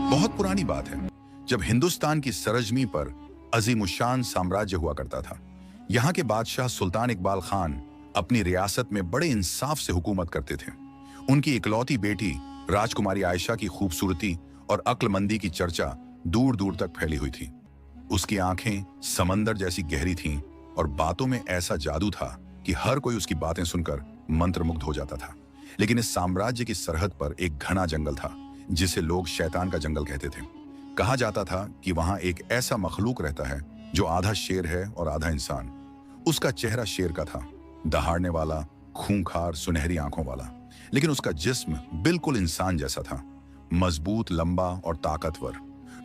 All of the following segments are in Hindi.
बहुत पुरानी बात है, जब हिंदुस्तान की सरजमी पर अजीमुशान साम्राज्य हुआ करता था। यहाँ के बादशाह सुल्तान इकबाल खान अपनी रियासत में बड़े इंसाफ से हुकूमत करते थे। उनकी इकलौती बेटी राजकुमारी आयशा की खूबसूरती और अक्लमंदी की चर्चा दूर दूर तक फैली हुई थी। उसकी आंखें समंदर जैसी गहरी थीं और बातों में ऐसा जादू था कि हर कोई उसकी बातें सुनकर मंत्रमुग्ध हो जाता था। लेकिन इस साम्राज्य की सरहद पर एक घना जंगल था, जिसे लोग शैतान का जंगल कहते थे। कहा जाता था कि वहां एक ऐसा मखलूक रहता है जो आधा शेर है और आधा इंसान। उसका चेहरा शेर का था, दहाड़ने वाला, खूंखार, सुनहरी आंखों वाला, लेकिन उसका जिस्म बिल्कुल इंसान जैसा था, मजबूत, लंबा और ताकतवर।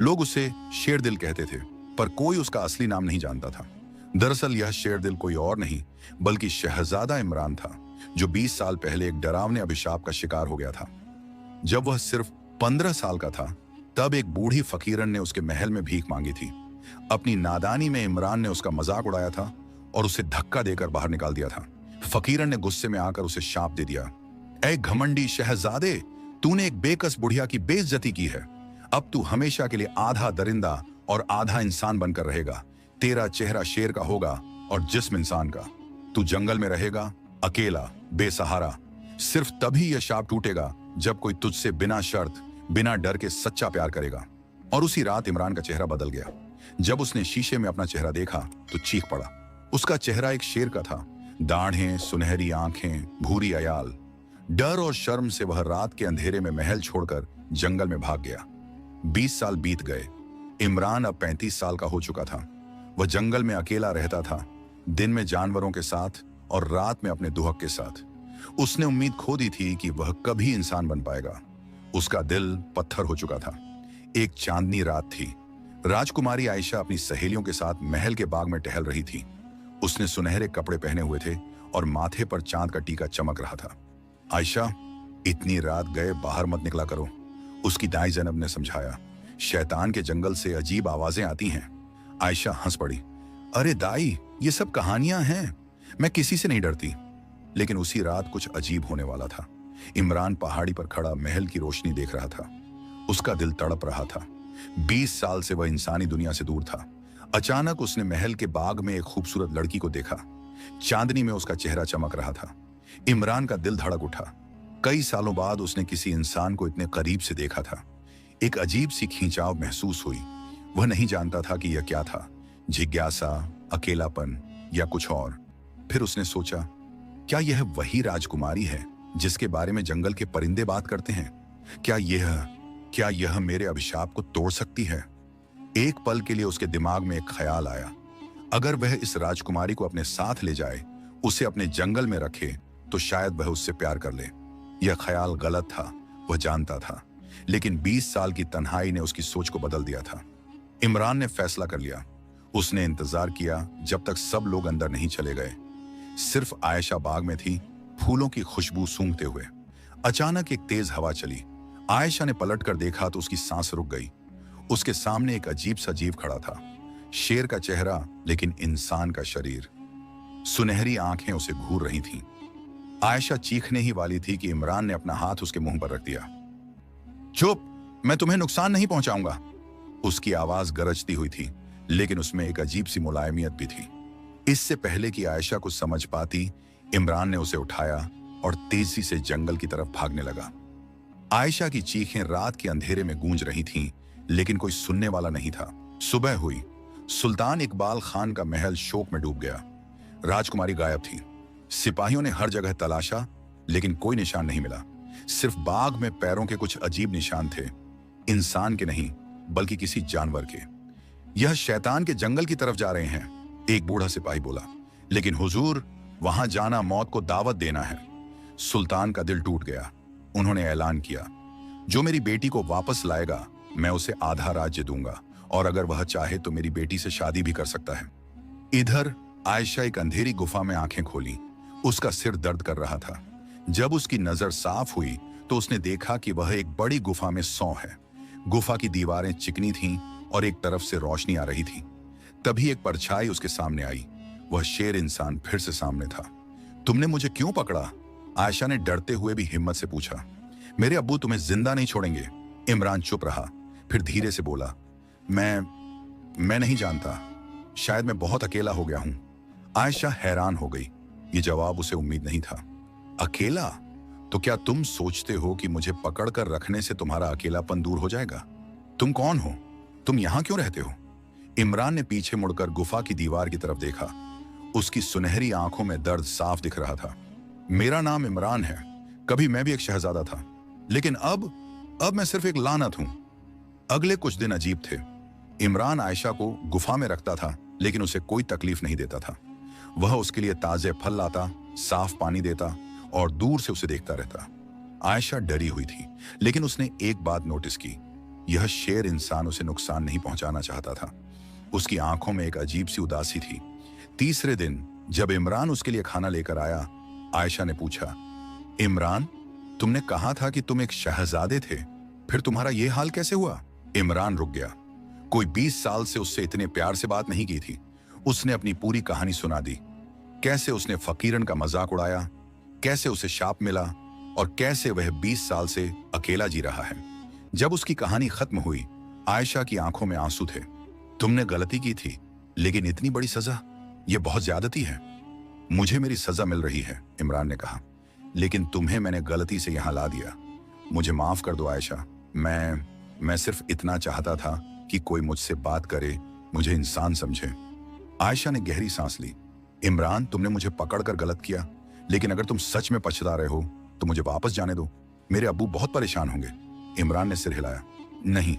लोग उसे शेरदिल कहते थे, पर कोई उसका असली नाम नहीं जानता था। दरअसल यह शेरदिल कोई और नहीं बल्कि शहजादा इमरान था, जो 20 साल पहले एक डरावने अभिशाप का शिकार हो गया था। जब वह सिर्फ 15 साल का था, तब एक बूढ़ी फकीरन ने उसके महल में भीख मांगी थी। अपनी नादानी में इमरान ने उसका मजाक उड़ाया था और उसे धक्का देकर बाहर निकाल दिया था। फकीरन ने गुस्से में आकर उसे शाप दे दिया, ऐ घमंडी शहजादे, तूने एक बेकस बुढ़िया की बेइज्जती की है। अब तू हमेशा के लिए आधा दरिंदा और आधा इंसान बनकर रहेगा। तेरा चेहरा शेर का होगा और जिस्म इंसान का। तू जंगल में रहेगा, अकेला, बेसहारा। सिर्फ तभी यह शाप टूटेगा जब कोई तुझसे बिना शर्त, बिना डर के सच्चा प्यार करेगा। और उसी रात इमरान का चेहरा बदल गया। जब उसने शीशे में अपना चेहरा देखा तो चीख पड़ा। उसका चेहरा एक शेर का था, दाढ़ें, सुनहरी आंखें, भूरी अयाल। डर और शर्म से वह रात के अंधेरे में महल छोड़कर जंगल में भाग गया। 20 साल बीत गए। इमरान अब 35 साल का हो चुका था। वह जंगल में अकेला रहता था, दिन में जानवरों के साथ और रात में अपने दुहक के साथ। उसने उम्मीद खो दी थी कि वह कभी इंसान बन पाएगा। उसका दिल पत्थर हो चुका था। एक चांदनी रात थी। राजकुमारी आयशा अपनी सहेलियों के साथ महल के बाग में टहल रही थी। उसने सुनहरे कपड़े पहने हुए थे और माथे पर चांद का टीका चमक रहा था। आयशा, इतनी रात गए बाहर मत निकला करो, उसकी दाई जैनब ने समझाया। शैतान के जंगल से अजीब आवाजें आती हैं। आयशा हंस पड़ी, अरे दाई, ये सब कहानियां हैं, मैं किसी से नहीं डरती। लेकिन उसी रात कुछ अजीब होने वाला था। इमरान पहाड़ी पर खड़ा महल की रोशनी देख रहा था। उसका दिल तड़प रहा था। 20 साल से वह इंसानी दुनिया से दूर था। अचानक उसने महल के बाग में एक खूबसूरत लड़की को देखा। चांदनी में उसका चेहरा चमक रहा था। इमरान का दिल धड़क उठा। कई सालों बाद उसने किसी इंसान को इतने करीब से देखा था। एक अजीब सी खींचाव महसूस हुई। वह नहीं जानता था कि यह क्या था, जिज्ञासा, अकेलापन या कुछ और। फिर उसने सोचा, क्या यह वही राजकुमारी है जिसके बारे में जंगल के परिंदे बात करते हैं? क्या यह मेरे अभिशाप को तोड़ सकती है? एक पल के लिए उसके दिमाग में एक ख्याल आया। अगर वह इस राजकुमारी को अपने साथ ले जाए, उसे अपने जंगल में रखे, तो शायद वह उससे प्यार कर ले। यह ख्याल गलत था, वह जानता था, लेकिन 20 साल की तन्हाई ने उसकी सोच को बदल दिया था। इमरान ने फैसला कर लिया। उसने इंतजार किया जब तक सब लोग अंदर नहीं चले गए। सिर्फ आयशा बाग में थी, फूलों की खुशबू सूंघते हुए। अचानक एक तेज हवा चली। आयशा ने पलटकर देखा तो उसकी सांस रुक गई। उसके सामने एक अजीब सा जीव खड़ा था। शेर का चेहरा, लेकिन इंसान का शरीर। सुनहरी आंखें उसे घूर रही थीं। आयशा चीखने ही वाली थी कि इमरान ने अपना हाथ उसके मुंह पर रख दिया। चुप, मैं तुम्हें नुकसान नहीं पहुंचाऊंगा। उसकी आवाज गरजती हुई थी, लेकिन उसमें एक अजीब सी मुलायमियत भी थी। इससे पहले कि आयशा कुछ समझ पाती, इमरान ने उसे उठाया और तेजी से जंगल की तरफ भागने लगा। आयशा की चीखें रात के अंधेरे में गूंज रही थीं, लेकिन कोई सुनने वाला नहीं था। सुबह हुई। सुल्तान इकबाल खान का महल शोक में डूब गया। राजकुमारी गायब थी। सिपाहियों ने हर जगह तलाशा, लेकिन कोई निशान नहीं मिला। सिर्फ बाग में पैरों के कुछ अजीब निशान थे, इंसान के नहीं बल्कि किसी जानवर के। यह शैतान के जंगल की तरफ जा रहे हैं, एक बूढ़ा सिपाही बोला। लेकिन हुजूर, वहां जाना मौत को दावत देना है। सुल्तान का दिल टूट गया। उन्होंने ऐलान किया, जो मेरी बेटी को वापस लाएगा, मैं उसे आधा राज्य दूंगा, और अगर वह चाहे तो मेरी बेटी से शादी भी कर सकता है। इधर आयशा एक अंधेरी गुफा में आंखें खोली। उसका सिर दर्द कर रहा था। जब उसकी नजर साफ हुई तो उसने देखा कि वह एक बड़ी गुफा में सौ है। गुफा की दीवारें चिकनी थीं और एक तरफ से रोशनी आ रही थी। तभी एक परछाई उसके सामने आई। वह शेर इंसान फिर से सामने था। तुमने मुझे क्यों पकड़ा? आयशा ने डरते हुए भी हिम्मत से पूछा। मेरे अब्बू तुम्हें जिंदा नहीं छोड़ेंगे। इमरान चुप रहा, फिर धीरे से बोला, मैं नहीं जानता, शायद मैं बहुत अकेला हो गया हूं। आयशा हैरान हो गई, ये जवाब उसे उम्मीद नहीं था। अकेला? तो क्या तुम सोचते हो कि मुझे पकड़कर रखने से तुम्हारा अकेलापन दूर हो जाएगा? तुम कौन हो? तुम यहां क्यों रहते हो? इमरान ने पीछे मुड़कर गुफा की दीवार की तरफ देखा। उसकी सुनहरी आंखों में दर्द साफ दिख रहा था। मेरा नाम इमरान है, कभी मैं भी एक शहजादा था, लेकिन अब मैं सिर्फ एक लानत हूं। अगले कुछ दिन अजीब थे। इमरान आयशा को गुफा में रखता था, लेकिन उसे कोई तकलीफ नहीं देता था। वह उसके लिए ताजे फल लाता, साफ पानी देता और दूर से उसे देखता रहता। आयशा डरी हुई थी, लेकिन उसने एक बात नोटिस की, यह शेर इंसान उसे नुकसान नहीं पहुंचाना चाहता था। उसकी आंखों में एक अजीब सी उदासी थी। तीसरे दिन जब इमरान उसके लिए खाना लेकर आया, आयशा ने पूछा, इमरान, तुमने कहा था कि तुम एक शहजादे थे, फिर तुम्हारा यह हाल कैसे हुआ? इमरान रुक गया। कोई 20 साल से उससे इतने प्यार से बात नहीं की थी। उसने अपनी पूरी कहानी सुना दी, कैसे उसने फकीरन का मजाक उड़ाया, कैसे उसे शाप मिला और कैसे वह 20 साल से अकेला जी रहा है। जब उसकी कहानी खत्म हुई, आयशा की आंखों में आंसू थे। तुमने गलती की थी, लेकिन इतनी बड़ी सजा, यह बहुत ज्यादती है। मुझे मेरी सजा मिल रही है, इमरान ने कहा, लेकिन तुम्हें मैंने गलती से यहां ला दिया। मुझे माफ कर दो आयशा। मैं सिर्फ इतना चाहता था कि कोई मुझसे बात करे, मुझे इंसान समझे। आयशा ने गहरी सांस ली। इमरान, तुमने मुझे पकड़कर गलत किया, लेकिन अगर तुम सच में पछता रहे हो तो मुझे वापस जाने दो। मेरे अब्बू बहुत परेशान होंगे। इमरान ने सिर हिलाया। नहीं,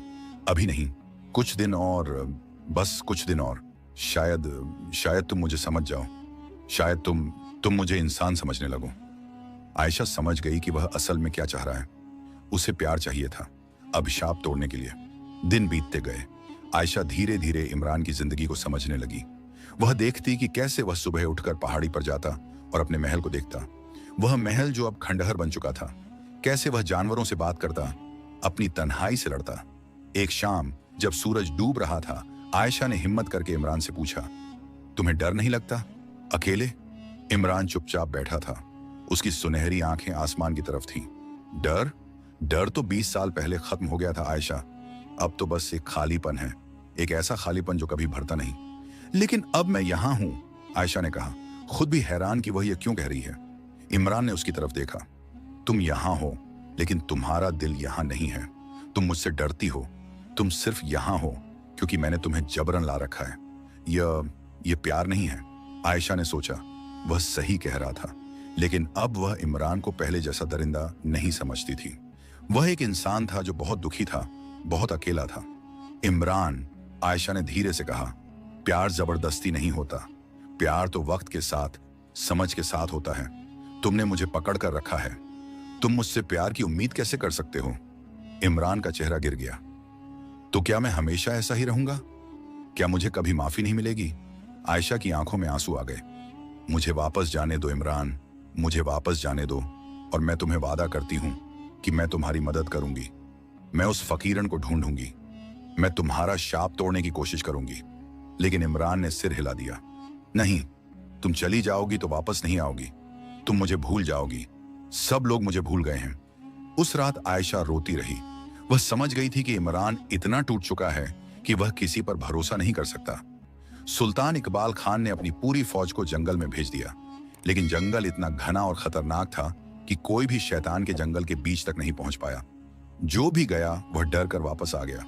अभी नहीं, कुछ दिन और, बस कुछ दिन और। शायद तुम मुझे समझ जाओ, शायद तुम मुझे इंसान समझने लगो। आयशा समझ गई कि वह असल में क्या चाह रहा है। उसे प्यार चाहिए था, अभिशाप तोड़ने के लिए। दिन बीतते गए। आयशा धीरे धीरे इमरान की जिंदगी को समझने लगी। वह देखती कि कैसे वह सुबह उठकर पहाड़ी पर जाता और अपने महल को देखता। वह महल जो अब खंडहर बन चुका था। कैसे वह जानवरों से बात करता, अपनी तन्हाई से लड़ता। एक शाम जब सूरज डूब रहा था, आयशा ने हिम्मत करके इमरान से पूछा, तुम्हें डर नहीं लगता अकेले? इमरान चुपचाप बैठा था। उसकी सुनहरी आंखें आसमान की तरफ थीं। डर तो 20 साल पहले खत्म हो गया था आयशा। अब तो बस एक खालीपन है, एक ऐसा खालीपन जो कभी भरता नहीं। लेकिन अब मैं यहां हूं, आयशा ने कहा, खुद भी हैरान कि वह यह क्यों कह रही है। इमरान ने उसकी तरफ देखा। तुम यहां हो, लेकिन तुम्हारा दिल यहां नहीं है। तुम मुझसे डरती हो। तुम सिर्फ यहां हो क्योंकि मैंने तुम्हें जबरन ला रखा है। यह प्यार नहीं है। आयशा ने सोचा, वह सही कह रहा था, लेकिन अब वह इमरान को पहले जैसा दरिंदा नहीं समझती थी। वह एक इंसान था जो बहुत दुखी था, बहुत अकेला था। इमरान, आयशा ने धीरे से कहा, प्यार जबरदस्ती नहीं होता। प्यार तो वक्त के साथ, समझ के साथ होता है। तुमने मुझे पकड़ कर रखा है, तुम मुझसे प्यार की उम्मीद कैसे कर सकते हो? इमरान का चेहरा गिर गया। तो क्या मैं हमेशा ऐसा ही रहूंगा? क्या मुझे कभी माफी नहीं मिलेगी? आयशा की आंखों में आंसू आ गए। मुझे वापस जाने दो इमरान, मुझे वापस जाने दो, और मैं तुम्हें वादा करती हूं कि मैं तुम्हारी मदद करूंगी। मैं उस फकीरन को ढूंढूंगी। मैं तुम्हारा शाप तोड़ने की कोशिश करूंगी। लेकिन इमरान ने सिर हिला दिया। नहीं, तुम चली जाओगी तो वापस नहीं आओगी। तुम मुझे भूल जाओगी। सब लोग मुझे भूल गए हैं। उस रात आयशा रोती रही। वह समझ गई थी कि इमरान इतना टूट चुका है कि वह किसी पर भरोसा नहीं कर सकता। सुल्तान इकबाल खान ने अपनी पूरी फौज को जंगल में भेज दिया, लेकिन जंगल इतना घना और खतरनाक था कि कोई भी शैतान के जंगल के बीच तक नहीं पहुंच पाया। जो भी गया वह डर कर वापस आ गया।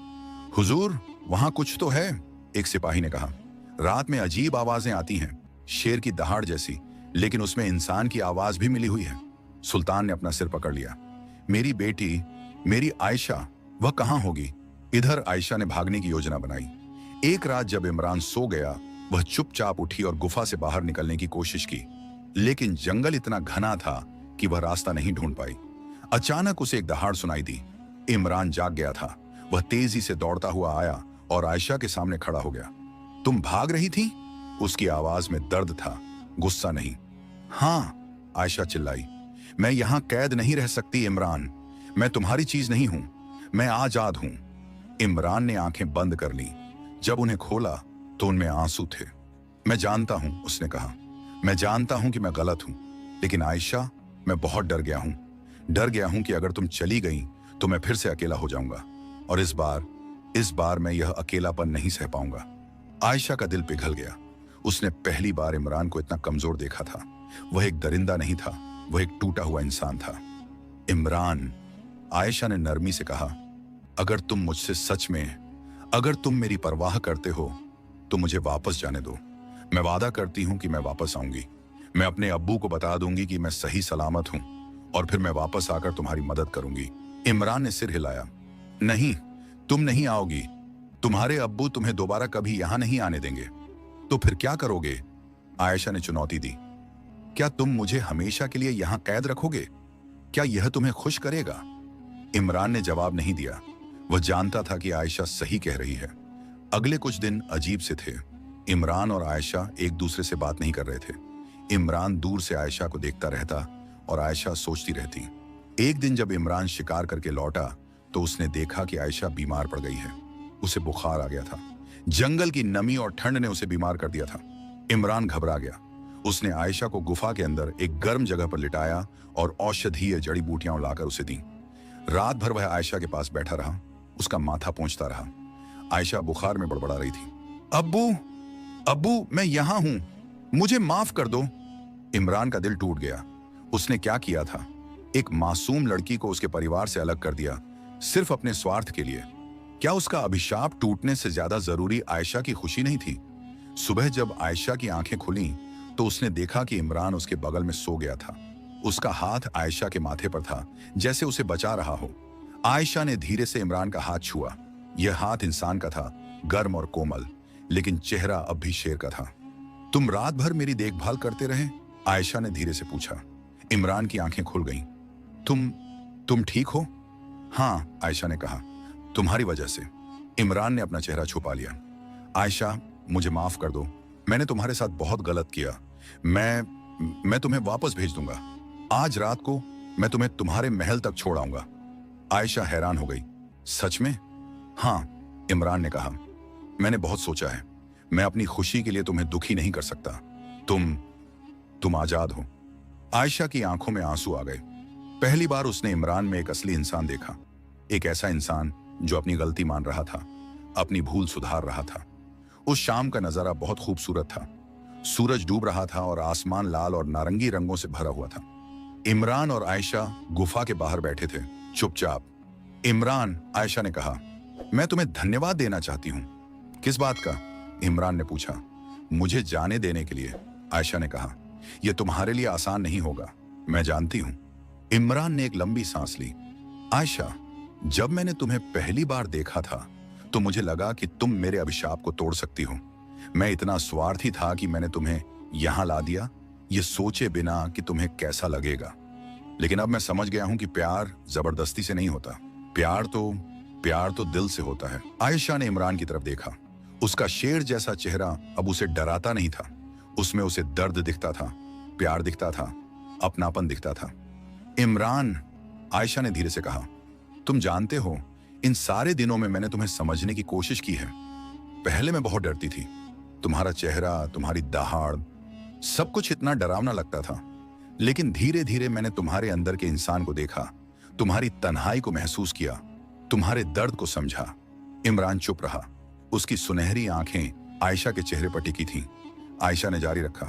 हुजूर, वहां कुछ तो है, एक सिपाही ने कहा। रात में अजीब आवाजें आती हैं, शेर की दहाड़ जैसी, लेकिन उसमें इंसान की आवाज भी मिली हुई है। सुल्तान ने अपना सिर पकड़ लिया। मेरी बेटी, मेरी आयशा, वह कहां होगी? इधर आयशा ने भागने की योजना बनाई। एक रात जब इमरान सो गया, वह चुपचाप उठी और गुफा से बाहर निकलने की कोशिश की, लेकिन जंगल इतना घना था कि वह रास्ता नहीं ढूंढ पाई। अचानक उसे एक दहाड़ सुनाई दी। इमरान जाग गया था। वह तेजी से दौड़ता हुआ आया और आयशा के सामने खड़ा हो गया। तुम भाग रही थी? उसकी आवाज में दर्द था, गुस्सा नहीं। हां, आयशा चिल्लाई। मैं यहां कैद नहीं रह सकती इमरान। मैं तुम्हारी चीज नहीं हूं, मैं आजाद हूं। इमरान ने आंखें बंद कर ली। जब उन्हें खोला तो उनमें आंसू थे। मैं जानता हूं, उसने कहा, मैं जानता हूं कि मैं गलत हूं, लेकिन आयशा, मैं बहुत डर गया हूं। डर गया हूं कि अगर तुम चली गई तो मैं फिर से अकेला हो जाऊंगा, और इस बार मैं यह अकेलापन नहीं सह पाऊंगा। आयशा का दिल पिघल गया। उसने पहली बार इमरान को इतना कमजोर देखा था। वह एक दरिंदा नहीं था, वह एक टूटा हुआ इंसान था। इमरान, आयशा ने नरमी से कहा, अगर तुम मुझसे सच में, अगर तुम मेरी परवाह करते हो तो मुझे वापस जाने दो। मैं वादा करती हूं कि मैं वापस आऊंगी। मैं अपने अब्बू को बता दूंगी कि मैं सही सलामत हूं, और फिर मैं वापस आकर तुम्हारी मदद करूंगी। इमरान ने सिर हिलाया। नहीं, तुम नहीं आओगी। तुम्हारे अब्बू तुम्हें दोबारा कभी यहां नहीं आने देंगे। तो फिर क्या करोगे? आयशा ने चुनौती दी। क्या तुम मुझे हमेशा के लिए यहां कैद रखोगे? क्या यह तुम्हें खुश करेगा? इमरान ने जवाब नहीं दिया। वह जानता था कि आयशा सही कह रही है। अगले कुछ दिन अजीब से थे। इमरान और आयशा एक दूसरे से बात नहीं कर रहे थे। इमरान दूर से आयशा को देखता रहता और आयशा सोचती रहती। एक दिन जब इमरान शिकार करके लौटा तो उसने देखा कि आयशा बीमार पड़ गई है। उसे बुखार आ गया था। जंगल की नमी और ठंड ने उसे बीमार कर दिया था। इमरान घबरा गया। उसने आयशा को गुफा के अंदर एक गर्म जगह पर लिटाया और औषधीय जड़ी बूटियां लाकर उसे दी। रात भर वह आयशा के पास बैठा रहा, उसका माथा पोंछता रहा। आयशा बुखार में बड़बड़ा रही थी। अब्बू, अब्बू, मैं यहां हूं, मुझे माफ कर दो। इमरान का दिल टूट गया। उसने क्या किया था? एक मासूम लड़की को उसके परिवार से अलग कर दिया, सिर्फ अपने स्वार्थ के लिए। क्या उसका अभिशाप टूटने से ज्यादा जरूरी आयशा की खुशी नहीं थी? सुबह जब आयशा की आंखें खुली तो उसने देखा कि इमरान उसके बगल में सो गया था। उसका हाथ आयशा के माथे पर था, जैसे उसे बचा रहा हो। आयशा ने धीरे से इमरान का हाथ छुआ। यह हाथ इंसान का था, गर्म और कोमल, लेकिन चेहरा अब भी शेर का था। तुम रात भर मेरी देखभाल करते रहे? आयशा ने धीरे से पूछा। इमरान की आंखें खुल गईं। तुम ठीक हो? हाँ, आयशा ने कहा, तुम्हारी वजह से। इमरान ने अपना चेहरा छुपा लिया। आयशा, मुझे माफ कर दो। मैंने तुम्हारे साथ बहुत गलत किया। मैं तुम्हें वापस भेज दूंगा। आज रात को मैं तुम्हें तुम्हारे महल तक छोड़ आऊंगा। आयशा हैरान हो गई। सच में? हाँ, इमरान ने कहा, मैंने बहुत सोचा है। मैं अपनी खुशी के लिए तुम्हें दुखी नहीं कर सकता। तुम आजाद हो। आयशा की आंखों में आंसू आ गए। पहली बार उसने इमरान में एक असली इंसान देखा। एक ऐसा इंसान जो अपनी गलती मान रहा था, अपनी भूल सुधार रहा था। उस शाम का नजारा बहुत खूबसूरत था। सूरज डूब रहा था और आसमान लाल और नारंगी रंगों से भरा हुआ था। इमरान और आयशा गुफा के बाहर बैठे थे, चुपचाप। इमरान, आयशा ने कहा, मैं तुम्हें धन्यवाद देना चाहती हूं। किस बात का? इमरान ने पूछा। मुझे जाने देने के लिए, आयशा ने कहा। यह तुम्हारे लिए आसान नहीं होगा, मैं जानती हूं। इमरान ने एक लंबी सांस ली। आयशा, जब मैंने तुम्हें पहली बार देखा था तो मुझे लगा कि तुम मेरे अभिशाप को तोड़ सकती हो। मैं इतना स्वार्थी था कि मैंने तुम्हें यहां ला दिया, ये सोचे बिना कि तुम्हें कैसा लगेगा। लेकिन अब मैं समझ गया हूं कि प्यार जबरदस्ती से नहीं होता। प्यार तो दिल से होता है। आयशा ने इमरान की तरफ देखा। उसका शेर जैसा चेहरा अब उसे डराता नहीं था। उसमें उसे दर्द दिखता था, प्यार दिखता था, अपनापन दिखता था। इमरान, आयशा ने धीरे से कहा, तुम जानते हो, इन सारे दिनों में मैंने तुम्हें समझने की कोशिश की है। पहले मैं बहुत डरती थी। तुम्हारा चेहरा, तुम्हारी दहाड़, सब कुछ इतना डरावना लगता था। लेकिन धीरे धीरे मैंने तुम्हारे अंदर के इंसान को देखा, तुम्हारी तन्हाई को महसूस किया, तुम्हारे दर्द को समझा। इमरान चुप रहा। उसकी सुनहरी आंखें आयशा के चेहरे पर टिकी थीं। आयशा ने जारी रखा,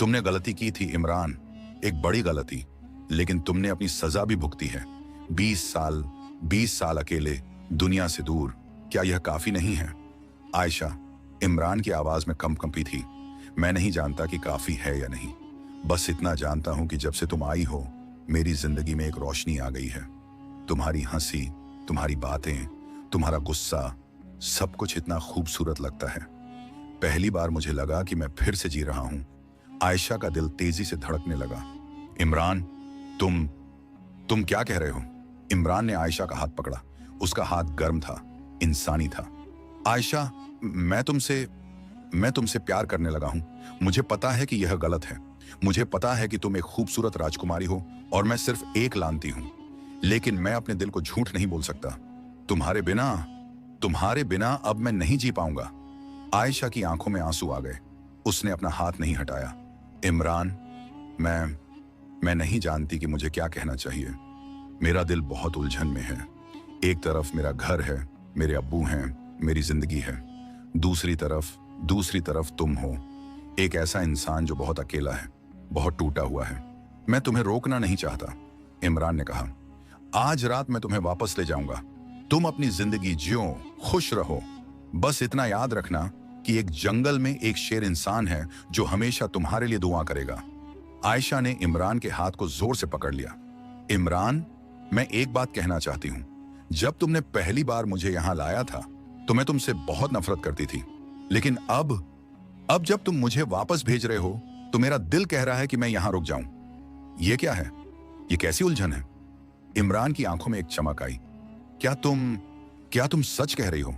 तुमने गलती की थी इमरान, एक बड़ी गलती, लेकिन तुमने अपनी सजा भी भुगती है। 20 साल अकेले, दुनिया से दूर, क्या यह काफी नहीं है? आयशा, इमरान की आवाज में कंपी थी। मैं नहीं जानता कि काफी है या नहीं। बस इतना जानता हूं कि जब से तुम आई हो, मेरी जिंदगी में एक रोशनी आ गई है। तुम्हारी हंसी, तुम्हारी बातें, तुम्हारा गुस्सा, सब कुछ इतना खूबसूरत लगता है। पहली बार मुझे लगा कि मैं फिर से जी रहा हूं। आयशा का दिल तेजी से धड़कने लगा। इमरान, तुम क्या कह रहे हो? इमरान ने आयशा का हाथ पकड़ा। उसका हाथ गर्म था, इंसानी था। आयशा, मैं तुमसे प्यार करने लगा हूं। मुझे पता है कि यह गलत है। मुझे पता है कि तुम एक खूबसूरत राजकुमारी हो और मैं सिर्फ एक लानती हूं। लेकिन मैं अपने दिल को झूठ नहीं बोल सकता। तुम्हारे बिना अब मैं नहीं जी पाऊंगा। आयशा की आंखों में आंसू आ गए। उसने अपना हाथ नहीं हटाया। इमरान, मैं नहीं जानती कि मुझे क्या कहना चाहिए। मेरा दिल बहुत उलझन में है। एक तरफ मेरा घर है, मेरे अब्बू हैं, मेरी जिंदगी है। दूसरी तरफ तुम हो, एक ऐसा इंसान जो बहुत अकेला है, बहुत टूटा हुआ है। मैं तुम्हें रोकना नहीं चाहता, इमरान ने कहा। आज रात मैं तुम्हें वापस ले जाऊंगा। तुम अपनी जिंदगी जियो, खुश रहो। बस इतना याद रखना कि एक जंगल में एक शेर इंसान है जो हमेशा तुम्हारे लिए दुआ करेगा। आयशा ने इमरान के हाथ को जोर से पकड़ लिया। इमरान, मैं एक बात कहना चाहती हूं। जब तुमने पहली बार मुझे यहां लाया था तो मैं तुमसे बहुत नफरत करती थी, लेकिन अब जब तुम मुझे वापस भेज रहे हो तो मेरा दिल कह रहा है कि मैं यहां रुक जाऊं। यह क्या है? ये कैसी उलझन है? इमरान की आंखों में एक चमक आई। क्या तुम सच कह रही हो?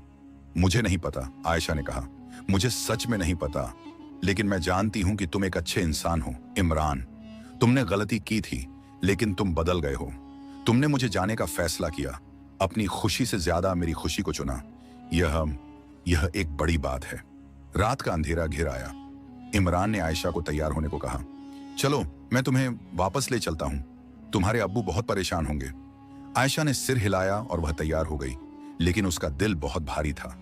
मुझे नहीं पता, आयशा ने कहा। मुझे सच में नहीं पता, लेकिन मैं जानती हूं कि तुम एक अच्छे इंसान हो। इमरान, तुमने गलती की थी, लेकिन तुम बदल गए हो। तुमने मुझे जाने का फैसला किया, अपनी खुशी से ज्यादा मेरी खुशी को चुना। यह एक बड़ी बात है। रात का अंधेरा घिर आया। इमरान ने आयशा को तैयार होने को कहा। चलो, मैं तुम्हें वापस ले चलता हूं। तुम्हारे अब्बू बहुत परेशान होंगे। आयशा ने सिर हिलाया और वह तैयार हो गई, लेकिन उसका दिल बहुत भारी था।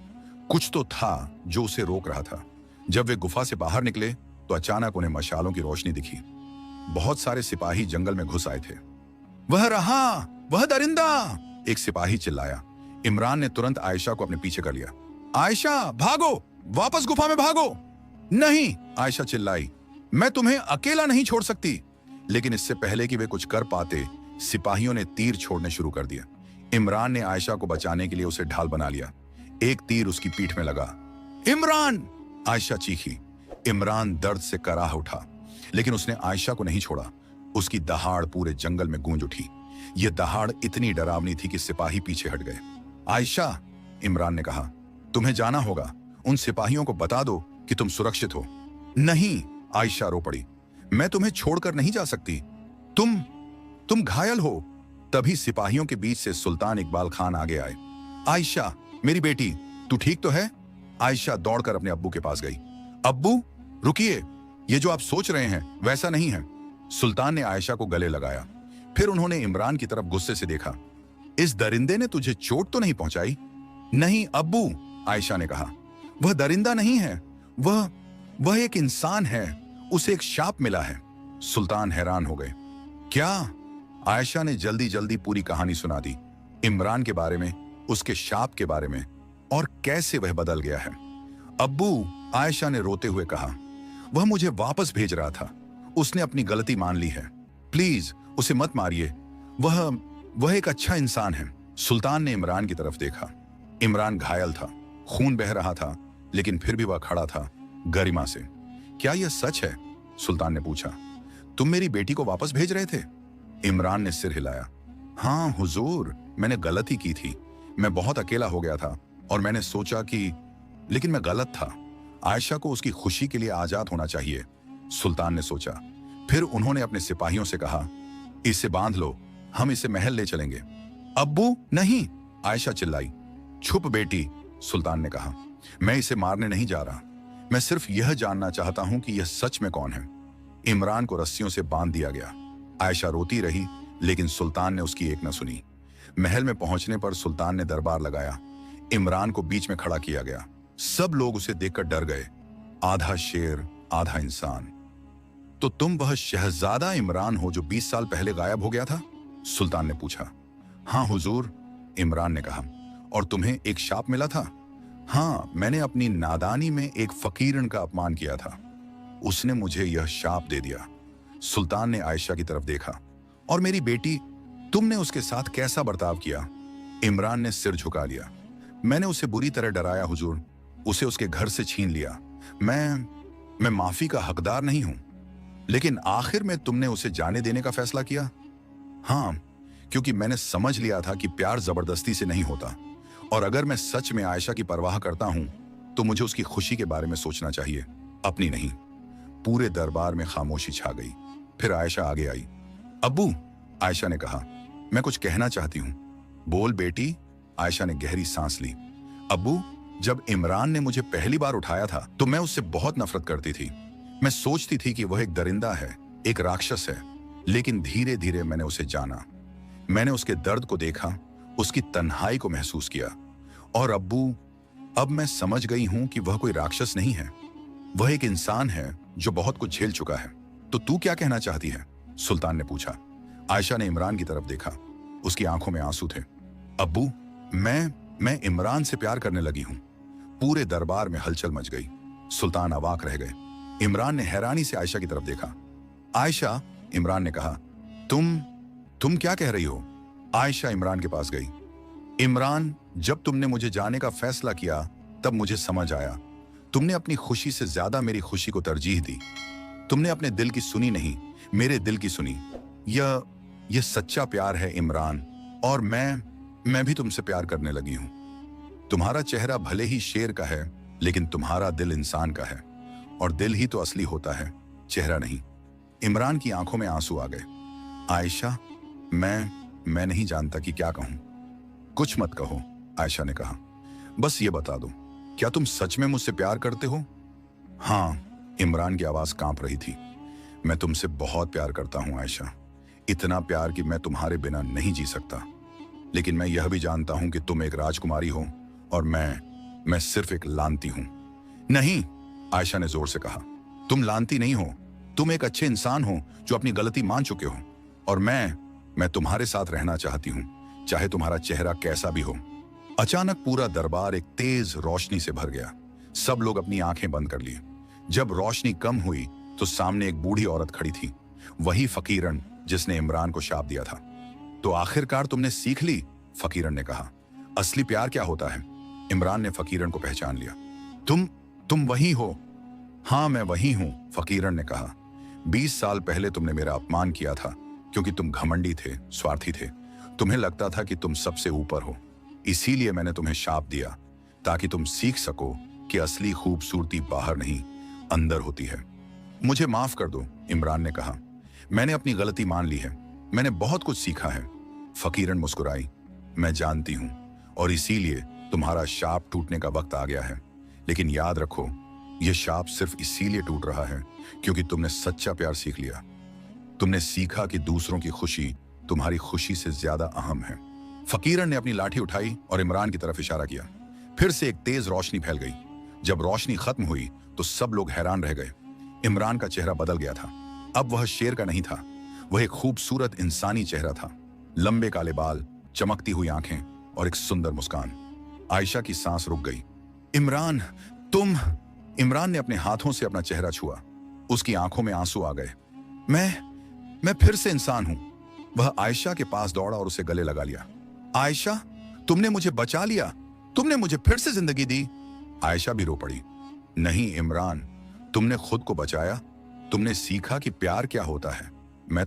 कुछ तो था जो उसे रोक रहा था। जब वे गुफा से बाहर निकले तो अचानक उन्हें मशालों की रोशनी दिखी। बहुत सारे सिपाही जंगल में घुस आए थे। वह रहा, वह दरिंदा, एक सिपाही चिल्लाया। इमरान ने तुरंत आयशा को अपने पीछे कर लिया। आयशा, भागो, वापस गुफा में भागो। नहीं, आयशा चिल्लाई, मैं तुम्हें अकेला नहीं छोड़ सकती। लेकिन इससे पहले कि वे कुछ कर पाते, सिपाहियों ने तीर छोड़ने शुरू कर दिया। इमरान ने आयशा को बचाने के लिए उसे ढाल बना लिया। एक तीर उसकी पीठ में लगा। इमरान, आयशा चीखी। इमरान दर्द से कराह उठा, लेकिन उसने आयशा को नहीं छोड़ा। उसकी दहाड़ पूरे जंगल में गूंज उठी। यह दहाड़ इतनी डरावनी थी कि सिपाही पीछे हट गए। आयशा, इमरान ने कहा, तुम्हें जाना होगा। उन सिपाहियों को बता दो कि तुम सुरक्षित हो। नहीं, आयशा रो पड़ी, मैं तुम्हें छोड़कर नहीं जा सकती। तुम घायल हो। तभी सिपाहियों के बीच से सुल्तान इकबाल खान आगे आए। आयशा, मेरी बेटी, तू ठीक तो है? आयशा दौड़कर अपने अब्बू के पास गई। अब्बू, रुकिए, ये जो आप सोच रहे हैं वैसा नहीं है। सुल्तान ने आयशा को गले लगाया। फिर उन्होंने इमरान की तरफ गुस्से से देखा। इस दरिंदे ने तुझे चोट तो नहीं पहुंचाई? नहीं अब्बू, आयशा ने कहा, वह दरिंदा नहीं है, वह एक इंसान है। उसे एक शाप मिला है। सुल्तान हैरान हो गए। क्या? आयशा ने जल्दी जल्दी पूरी कहानी सुना दी, इमरान के बारे में, उसके शाप के बारे में, और कैसे वह बदल गया है। अब्बू, आयशा ने रोते हुए कहा, वह मुझे वापस भेज रहा था। उसने अपनी गलती मान ली है। प्लीज उसे मत मारिए, वह एक अच्छा इंसान है। सुल्तान ने इमरान की तरफ देखा। इमरान घायल था, खून बह रहा था, लेकिन फिर भी वह खड़ा था, गरिमा से। क्या यह सच है? सुल्तान ने पूछा। तुम मेरी बेटी को वापस भेज रहे थे? इमरान ने सिर हिलाया। हाँ हुजूर, मैंने गलती की थी। मैं बहुत अकेला हो गया था और मैंने सोचा कि, लेकिन मैं गलत था। आयशा को उसकी खुशी के लिए आजाद होना चाहिए, सुल्तान ने सोचा। फिर उन्होंने अपने सिपाहियों से कहा, इसे बांध लो, हम इसे महल ले चलेंगे। अब्बू, नहीं, आयशा चिल्लाई। छुप बेटी, सुल्तान ने कहा, मैं इसे मारने नहीं जा रहा। मैं सिर्फ यह जानना चाहता हूं कि यह सच में कौन है। इमरान को रस्सियों से बांध दिया गया। आयशा रोती रही, लेकिन सुल्तान ने उसकी एक न सुनी। महल में पहुंचने पर सुल्तान ने दरबार लगाया। इमरान को बीच में खड़ा किया गया। सब लोग उसे देखकर डर गए। आधा शेर, आधा इंसान। तो तुम वह शहजादा इमरान हो जो 20 साल पहले गायब हो गया था? सुल्तान ने पूछा। हाँ हुजूर, इमरान ने कहा। और तुम्हें एक शाप मिला था? हाँ, मैंने अपनी नादानी में एक फकीरन का अपमान किया था। उसने मुझे यह शाप दे दिया। सुल्तान ने आयशा की तरफ देखा। और मेरी बेटी, तुमने उसके साथ कैसा बर्ताव किया? इमरान ने सिर झुका लिया। मैंने उसे बुरी तरह डराया हुजूर, उसे उसके घर से छीन लिया। मैं माफी का हकदार नहीं हूं। लेकिन आखिर में तुमने उसे जाने देने का फैसला किया? हाँ, क्योंकि मैंने समझ लिया था कि प्यार जबरदस्ती से नहीं होता, और अगर मैं सच में आयशा की परवाह करता हूं तो मुझे उसकी खुशी के बारे में सोचना चाहिए, अपनी नहीं। पूरे दरबार में खामोशी छा गई। फिर आयशा आगे आई। अब्बू, आयशा ने कहा, मैं कुछ कहना चाहती हूं। बोल बेटी, आयशा ने गहरी सांस ली। अब्बू, जब इमरान ने मुझे पहली बार उठाया था तो मैं उससे बहुत नफरत करती थी। मैं सोचती थी कि वह एक दरिंदा है, एक राक्षस है। लेकिन धीरे धीरे मैंने उसे जाना। मैंने उसके दर्द को देखा, उसकी तन्हाई को महसूस किया। और अब्बू, अब मैं समझ गई हूं कि वह कोई राक्षस नहीं है, वह एक इंसान है जो बहुत कुछ झेल चुका है। तो तू क्या कहना चाहती है? सुल्तान ने पूछा। आयशा ने इमरान की तरफ देखा, उसकी आंखों में आंसू थे। अब्बू, मैं इमरान से प्यार करने लगी हूं। पूरे दरबार में हलचल मच गई। सुल्तान अवाक रह गए। इमरान ने हैरानी से आयशा की तरफ देखा। आयशा, इमरान ने कहा, तुम क्या कह रही हो? आयशा इमरान के पास गई। इमरान, जब तुमने मुझे जाने का फैसला किया तब मुझे समझ आया, तुमने अपनी खुशी से ज्यादा मेरी खुशी को तरजीह दी। तुमने अपने दिल की सुनी नहीं, मेरे दिल की सुनी। यह सच्चा प्यार है इमरान, और मैं भी तुमसे प्यार करने लगी हूं। तुम्हारा चेहरा भले ही शेर का है, लेकिन तुम्हारा दिल इंसान का है, और दिल ही तो असली होता है, चेहरा नहीं। इमरान की आंखों में आंसू आ गए। आयशा, मैं नहीं जानता कि क्या कहूं। कुछ मत कहो, आयशा ने कहा। बस ये बता दो, क्या तुम सच में मुझसे प्यार करते हो? हाँ, इमरान की आवाज कांप रही थी। मैं तुमसे बहुत प्यार करता हूं आयशा, इतना प्यार कि मैं तुम्हारे बिना नहीं जी सकता। लेकिन मैं यह भी जानता हूं कि तुम एक राजकुमारी हो और मैं सिर्फ एक लांती हूं। नहीं, आयशा ने जोर से कहा, तुम लांती नहीं हो, तुम एक अच्छे इंसान हो जो अपनी गलती मान चुके हो। और मैं तुम्हारे साथ रहना चाहती हूं, चाहे तुम्हारा चेहरा कैसा भी हो। अचानक पूरा दरबार एक तेज रोशनी से भर गया। सब लोग अपनी आंखें बंद कर लिए। जब रोशनी कम हुई तो सामने एक बूढ़ी औरत खड़ी थी, वही फकीरन जिसने इमरान को शाप दिया था। तो आखिरकार तुमने सीख ली, फकीरन ने कहा। असली प्यार क्या होता है? इमरान ने फकीरन को पहचान लिया। तुम वही हो? हाँ, मैं वही हूं, फकीरन ने कहा। 20 साल पहले तुमने मेरा अपमान किया था, क्योंकि तुम घमंडी थे, स्वार्थी थे। तुम्हें लगता था कि तुम सबसे ऊपर हो। इसीलिए मैंने तुम्हें शाप दिया, ताकि तुम सीख सको कि असली खूबसूरती बाहर नहीं, अंदर होती है। मुझे माफ कर दो, इमरान ने कहा। मैंने अपनी गलती मान ली है, मैंने बहुत कुछ सीखा है। फकीरन मुस्कुराई। मैं जानती हूं, और इसीलिए तुम्हारा शाप टूटने का वक्त आ गया है। लेकिन याद रखो, यह शाप सिर्फ इसीलिए टूट रहा है क्योंकि तुमने सच्चा प्यार सीख लिया। तुमने सीखा कि दूसरों की खुशी तुम्हारी खुशी से ज्यादा अहम है। फकीरन ने अपनी लाठी उठाई और इमरान की तरफ इशारा किया। फिर से एक तेज रोशनी फैल गई। जब रोशनी खत्म हुई तो सब लोग हैरान रह गए। इमरान का चेहरा बदल गया था। अब वह शेर का नहीं था, वह एक खूबसूरत इंसानी चेहरा था। लंबे काले बाल, चमकती हुई आंखें और एक सुंदर मुस्कान। आयशा की सांस रुक गई। इमरान, तुम? इमरान ने अपने हाथों से अपना चेहरा छुआ। उसकी आंखों में आंसू आ गए। मैं फिर से इंसान हूं। वह आयशा के पास दौड़ा और उसे गले लगा लिया। आयशा, तुमने मुझे बचा लिया, तुमने मुझे फिर से जिंदगी दी। आयशा भी रो पड़ी। नहीं इमरान, तुमने खुद को बचाया, तुमने सीखा कि प्यार क्या होता है। मैं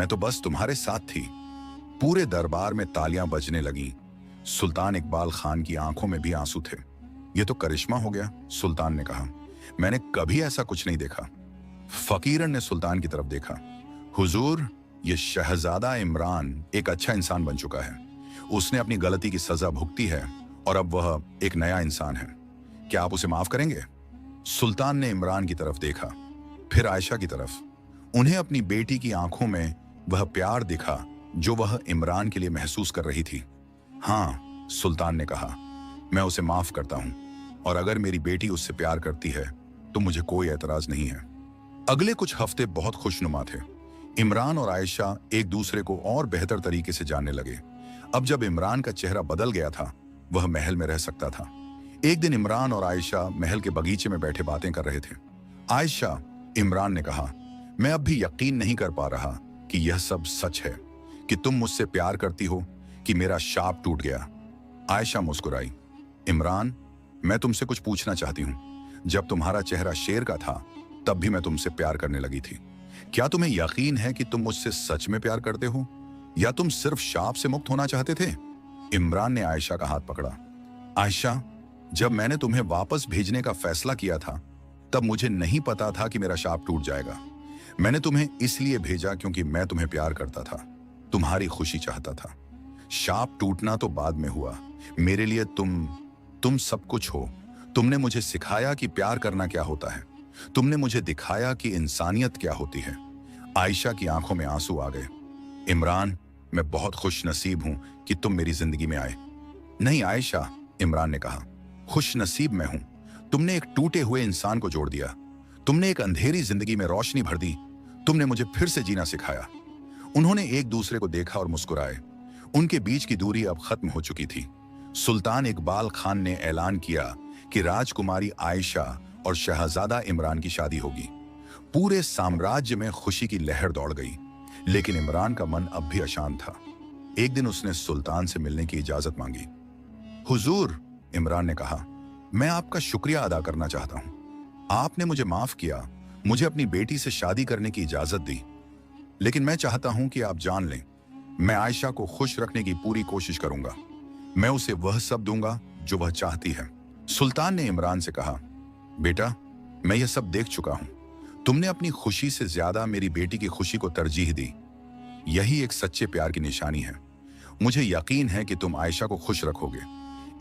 तो बस तुम्हारे साथ थी। पूरे दरबार में तालियां बजने लगी। सुल्तान इकबाल खान की आंखों में भी आंसू थे। यह तो करिश्मा हो गया, सुल्तान ने कहा। मैंने कभी ऐसा कुछ नहीं देखा। फकीरन ने सुल्तान की तरफ देखा। हुजूर, यह शहजादा इमरान एक अच्छा इंसान बन चुका है। उसने अपनी गलती की सजा भुगती है और अब वह एक नया इंसान है। क्या आप उसे माफ करेंगे? सुल्तान ने इमरान की तरफ देखा, फिर आयशा की तरफ। उन्हें अपनी बेटी की आंखों में वह प्यार दिखा जो वह इमरान के लिए महसूस कर रही थी। हाँ, सुल्तान ने कहा, मैं उसे माफ करता हूं, और अगर मेरी बेटी उससे प्यार करती है तो मुझे कोई एतराज नहीं है। अगले कुछ हफ्ते बहुत खुशनुमा थे। इमरान और आयशा एक दूसरे को और बेहतर तरीके से जानने लगे। अब जब इमरान का चेहरा बदल गया था, वह महल में रह सकता था। एक दिन इमरान और आयशा महल के बगीचे में बैठे बातें कर रहे थे। आयशा, इमरान ने कहा, मैं अब भी यकीन नहीं कर पा रहा कि यह सब सच है, कि तुम मुझसे प्यार करती हो, कि मेरा शाप टूट गया। आयशा मुस्कुराई। इमरान, मैं तुमसे कुछ पूछना चाहती हूँ। जब तुम्हारा चेहरा शेर का था, तब भी मैं तुमसे प्यार करने लगी थी। क्या तुम्हें यकीन है कि तुम मुझसे सच में प्यार करते हो, या तुम सिर्फ शाप से मुक्त होना चाहते थे? इमरान ने आयशा का हाथ पकड़ा। आयशा, जब मैंने तुम्हें वापस भेजने का फैसला किया था, तब मुझे नहीं पता था कि मेरा शाप टूट जाएगा। मैंने तुम्हें इसलिए भेजा क्योंकि मैं तुम्हें प्यार करता था, तुम्हारी खुशी चाहता था। शाप टूटना तो बाद में हुआ। मेरे लिए तुम सब कुछ हो। तुमने मुझे सिखाया कि प्यार करना क्या होता है। तुमने मुझे दिखाया कि इंसानियत क्या होती है। आयशा की आंखों में आंसू आ गए। इमरान, मैं बहुत खुश नसीब हूं कि तुम मेरी जिंदगी में आए। नहीं आयशा, इमरान ने कहा, खुश नसीब मैं हूं। तुमने एक टूटे हुए इंसान को जोड़ दिया। तुमने एक अंधेरी जिंदगी में रोशनी भर दी। तुमने मुझे फिर से जीना सिखाया। उन्होंने एक दूसरे को देखा और मुस्कुराए। उनके बीच की दूरी अब खत्म हो चुकी थी। सुल्तान इकबाल खान ने ऐलान किया कि राजकुमारी आयशा और शहजादा इमरान की शादी होगी। पूरे साम्राज्य में खुशी की लहर दौड़ गई, लेकिन इमरान का मन अब भी अशांत था। एक दिन उसने सुल्तान से मिलने की इजाजत मांगी। हुजूर, इमरान ने कहा, मैं आपका शुक्रिया अदा करना चाहता हूं। आपने मुझे माफ किया, मुझे अपनी बेटी से शादी करने की इजाजत दी। लेकिन मैं चाहता हूं कि आप जान लें, मैं आयशा को खुश रखने की पूरी कोशिश करूंगा। मैं उसे वह सब दूंगा जो वह चाहती है। सुल्तान ने इमरान से कहा, बेटा, मैं यह सब देख चुका हूं। तुमने अपनी खुशी से ज्यादा मेरी बेटी की खुशी को तरजीह दी। यही एक सच्चे प्यार की निशानी है। मुझे यकीन है कि तुम आयशा को खुश रखोगे।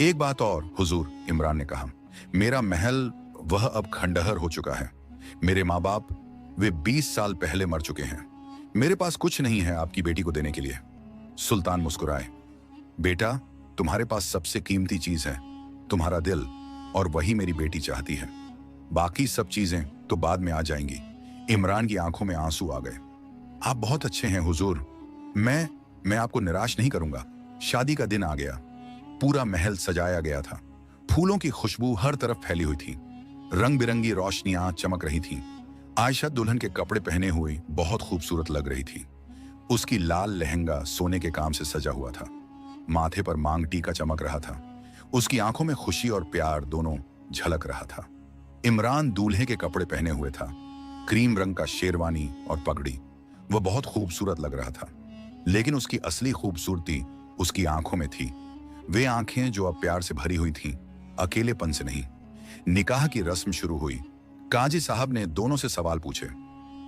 एक बात और हुजूर, इमरान ने कहा, मेरा महल वह अब खंडहर हो चुका है। मेरे माँ बाप, वे 20 साल पहले मर चुके हैं। मेरे पास कुछ नहीं है आपकी बेटी को देने के लिए। सुल्तान मुस्कुराए। बेटा, तुम्हारे पास सबसे कीमती चीज है तुम्हारा दिल, और वही मेरी बेटी चाहती है। बाकी सब चीजें तो बाद में आ जाएंगी। इमरान की आंखों में आंसू आ गए। आप बहुत अच्छे हैं हुजूर। मैं आपको निराश नहीं करूंगा। शादी का दिन आ गया। पूरा महल सजाया गया था। फूलों की खुशबू हर तरफ फैली हुई थी। रंग बिरंगी रोशनियां चमक रही थीं। आयशा दुल्हन के कपड़े पहने हुई बहुत खूबसूरत लग रही थी। उसकी लाल लहंगा सोने के काम से सजा हुआ था। माथे पर मांग टीका चमक रहा था। उसकी आंखों में खुशी और प्यार दोनों झलक रहा था। इमरान दूल्हे के कपड़े पहने हुए था, क्रीम रंग का शेरवानी और पगड़ी। वह बहुत खूबसूरत लग रहा था, लेकिन उसकी असली खूबसूरती उसकी आंखों में थी। वे आंखें जो अब प्यार से भरी हुई थीं, अकेलेपन से नहीं। निकाह की रस्म शुरू हुई। काजी साहब ने दोनों से सवाल पूछे।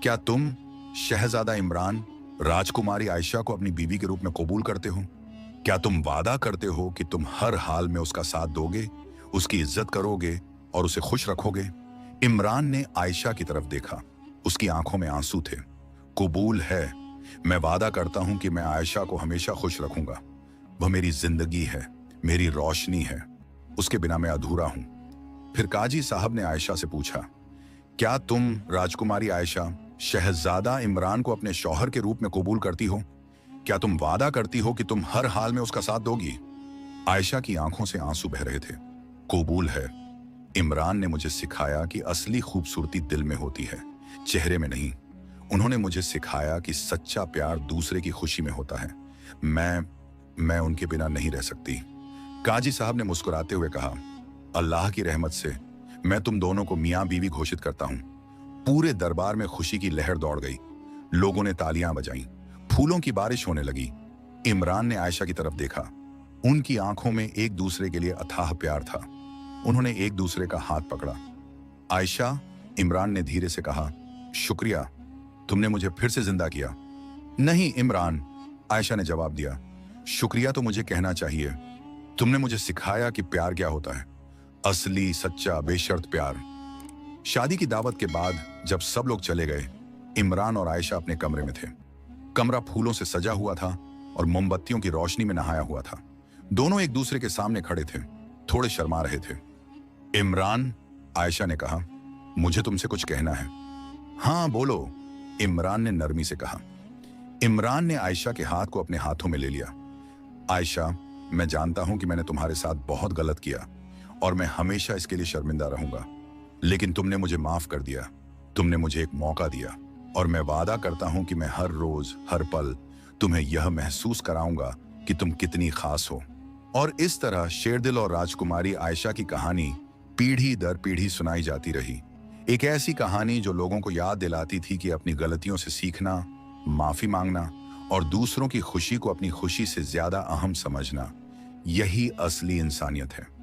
क्या तुम, शहजादा इमरान, राजकुमारी आयशा को अपनी बीवी के रूप में कबूल करते हो? क्या तुम वादा करते हो कि तुम हर हाल में उसका साथ दोगे, उसकी इज्जत करोगे और उसे खुश रखोगे? इमरान ने आयशा की तरफ देखा। उसकी आंखों में आंसू थे। कबूल है। मैं वादा करता हूं कि मैं आयशा को हमेशा खुश रखूंगा। वह मेरी जिंदगी है, मेरी रोशनी है। उसके बिना मैं अधूरा हूं। फिर काजी साहब ने आयशा से पूछा, क्या तुम, राजकुमारी आयशा, शहजादा इमरान को अपने शौहर के रूप में कबूल करती हो? क्या तुम वादा करती हो कि तुम हर हाल में उसका साथ दोगी? आयशा की आंखों से आंसू बह रहे थे। कबूल है। इमरान ने मुझे सिखाया कि असली खूबसूरती दिल में होती है, चेहरे में नहीं। उन्होंने मुझे सिखाया कि सच्चा प्यार दूसरे की खुशी में होता है। मैं उनके बिना नहीं रह सकती। काजी साहब ने मुस्कुराते हुए कहा, अल्लाह की रहमत से मैं तुम दोनों को मियाँ बीवी घोषित करता हूं। पूरे दरबार में खुशी की लहर दौड़ गई। लोगों ने तालियां बजाईं, फूलों की बारिश होने लगी। इमरान ने आयशा की तरफ देखा। उनकी आंखों में एक दूसरे के लिए अथाह प्यार था। उन्होंने एक दूसरे का हाथ पकड़ा। आयशा, इमरान ने धीरे से कहा, शुक्रिया, तुमने मुझे फिर से जिंदा किया। नहीं इमरान, आयशा ने जवाब दिया, शुक्रिया तो मुझे कहना चाहिए। तुमने मुझे सिखाया कि प्यार क्या होता है, असली, सच्चा, बेशर्त प्यार। शादी की दावत के बाद जब सब लोग चले गए, इमरान और आयशा अपने कमरे में थे। कमरा फूलों से सजा हुआ था और मोमबत्तियों की रोशनी में नहाया हुआ था। दोनों एक दूसरे के सामने खड़े थे, थोड़े शर्मा रहे थे। इमरान, आयशा ने कहा, मुझे तुमसे कुछ कहना है। हाँ बोलो, इमरान ने नरमी से कहा। इमरान ने आयशा के हाथ को अपने हाथों में ले लिया। आयशा, मैं जानता हूं कि मैंने तुम्हारे साथ बहुत गलत किया और मैं हमेशा इसके लिए शर्मिंदा रहूंगा, लेकिन तुमने मुझे माफ कर दिया। तुमने मुझे एक मौका दिया और मैं वादा करता हूं कि मैं हर रोज, हर पल तुम्हें यह महसूस कराऊंगा कि तुम कितनी खास हो। और इस तरह शेरदिल और राजकुमारी आयशा की कहानी पीढ़ी दर पीढ़ी सुनाई जाती रही। एक ऐसी कहानी जो लोगों को याद दिलाती थी कि अपनी गलतियों से सीखना, माफी मांगना और दूसरों की खुशी को अपनी खुशी से ज्यादा अहम समझना, यही असली इंसानियत है।